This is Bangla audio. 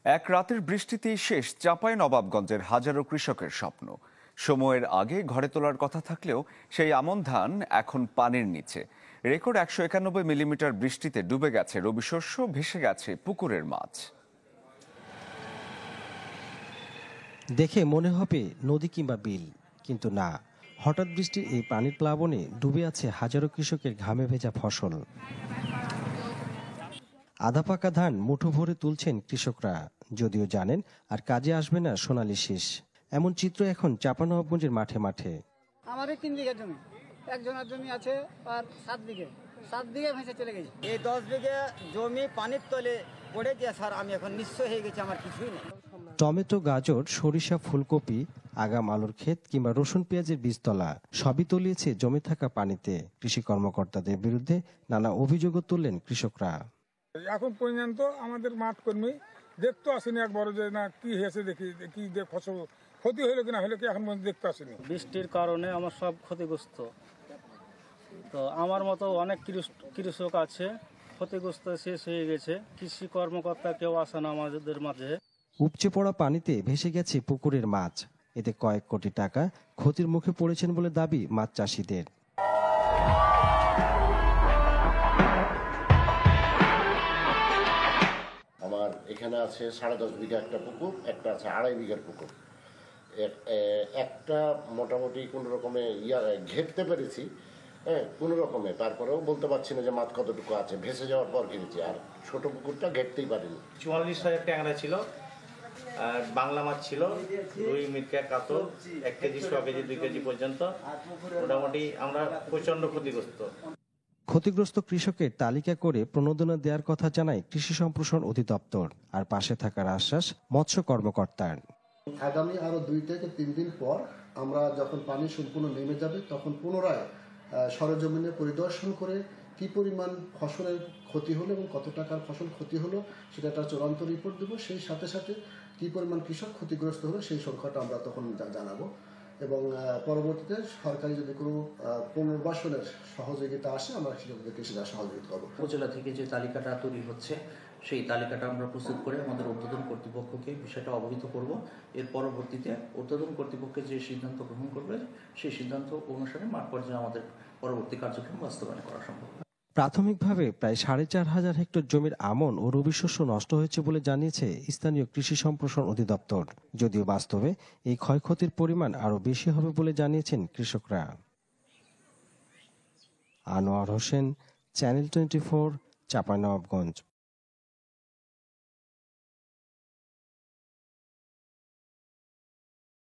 এক রাতের বৃষ্টিতেই শেষ চাঁপাইনবাবগঞ্জের হাজারো কৃষকের স্বপ্ন। সময়ের আগে ঘরে তোলার কথা থাকলেও সেই আমন ধান এখন পানির নিচে। রেকর্ড 191 মিলিমিটার বৃষ্টিতে ডুবে গেছে রবি শস্য, ভেসে গেছে পুকুরের মাছ। দেখে মনে হবে নদী কিংবা বিল, কিন্তু না। হঠাৎ বৃষ্টির এই পানির প্লাবনে ডুবে আছে হাজারো কৃষকের ঘামে ভেজা ফসল। আধা পাকা ধান মুঠো ভরে তুলছেন কৃষকরা, যদিও জানেন আর কাজে আসবে না সোনালী শীষ। এমন চিত্র এখন চাঁপাইনবাবগঞ্জের মাঠে মাঠে। আমাদের 3 বিঘা জমি, একজনের জমি আছে আর 7 বিঘে ভেসে চলে গেছে। এই 10 বিঘা জমি পানির তলে পড়ে গিয়ে স্যার আমি এখন নিশ্চয় হয়ে গেছি, আমার কিছুই নেই। টমেটো, গাজর, সরিষা, ফুলকপি, আগাম আলুর ক্ষেত কিংবা রসুন পেঁয়াজের বীজতলা সবই তলিয়েছে জমে থাকা পানিতে। কৃষি কর্মকর্তাদের বিরুদ্ধে নানা অভিযোগও তুললেন কৃষকরা। এখন পর্যন্ত আমাদের মাঠ কর্মী দেখতে আসেনি একবার যে না কি হয়েছে, দেখি কি ফসল ক্ষতি হলো কিনা হলো কি এখন পর্যন্ত দেখতে আসেনি। বৃষ্টির কারণে আমার সব ক্ষতিগ্রস্ত। তো আমার মতো অনেক কৃষক আছে, ক্ষতিগ্রস্ত শেষ হয়ে গেছে। কৃষি কর্মকর্তা কেউ আসে না আমাদের মাঝে। উপচে পড়া পানিতে ভেসে গেছে পুকুরের মাছ। এতে কয়েক কোটি টাকা ক্ষতির মুখে পড়েছেন বলে দাবি মাছ চাষিদের। আমার এখানে আছে 10.5 বিঘা একটা পুকুর, একটা আছে 2.5 বিঘার পুকুর। একটা মোটামুটি কোনো রকমে ঘেরতে পেরেছি, হ্যাঁ কোনো রকমে। তারপরেও বলতে পারছি না যে মাছ কতটুকু আছে, ভেসে যাওয়ার পর কিনেছি। আর ছোট পুকুরটা ঘেরতেই পারিনি। 44,000 ট্যাংরা ছিল, আর বাংলা মাছ ছিল, রুই, মিরকা, কাতল 1 কেজি, 100 কেজি, 2 কেজি পর্যন্ত। মোটামুটি আমরা প্রচন্ড ক্ষতিগ্রস্ত। ক্ষতিগ্রস্ত কৃষকের তালিকা করে প্রণোদনা দেওয়ার কথা জানায় কৃষি সম্প্রসারণ অধিদপ্তর, আর পাশে থাকার আশ্বাস মৎস্য কর্মকর্তার। আগামী আরো 2 থেকে 3 দিন পর আমরা যখন পানি সম্পূর্ণ নেমে যাবে তখন পুনরায় সরেজমিনে পরিদর্শন করে কি পরিমাণ ফসলের ক্ষতি হলো এবং কত টাকার ফসল ক্ষতি হলো সেটা একটা চূড়ান্ত রিপোর্ট দেবো। সেই সাথে সাথে কি পরিমাণ কৃষক ক্ষতিগ্রস্ত হলো সেই সংখ্যাটা আমরা তখন জানাবো। এবং পরবর্তীতে সরকারি যদি কোনো পুনর্বাসনের সহযোগিতা আসে আমরা কৃষকদেরকে সেটা সহযোগিতা করবো। উপজেলা থেকে যে তালিকাটা তৈরি হচ্ছে সেই তালিকাটা আমরা প্রস্তুত করে আমাদের ঊর্ধ্বতন কর্তৃপক্ষকে বিষয়টা অবহিত করব। এর পরবর্তীতে ঊর্ধ্বতন কর্তৃপক্ষ যে সিদ্ধান্ত গ্রহণ করবে সেই সিদ্ধান্ত অনুসারে মাঠ পর্যায়ে আমাদের পরবর্তী কার্যক্রম বাস্তবায়ন করা সম্ভব। প্রাথমিকভাবে প্রায় 4,500 হেক্টর জমির আমন ও রবি শস্য নষ্ট হয়েছে বলে জানিয়েছে স্থানীয় কৃষি সম্প্রসারণ অধিদপ্তর। যদিও বাস্তবে এই ক্ষয়ক্ষতির পরিমাণ আরও বেশি হবে বলে জানিয়েছেন কৃষকরা। আনোয়ার হোসেন, চ্যানেল 24, চাঁপাইনবাবগঞ্জ।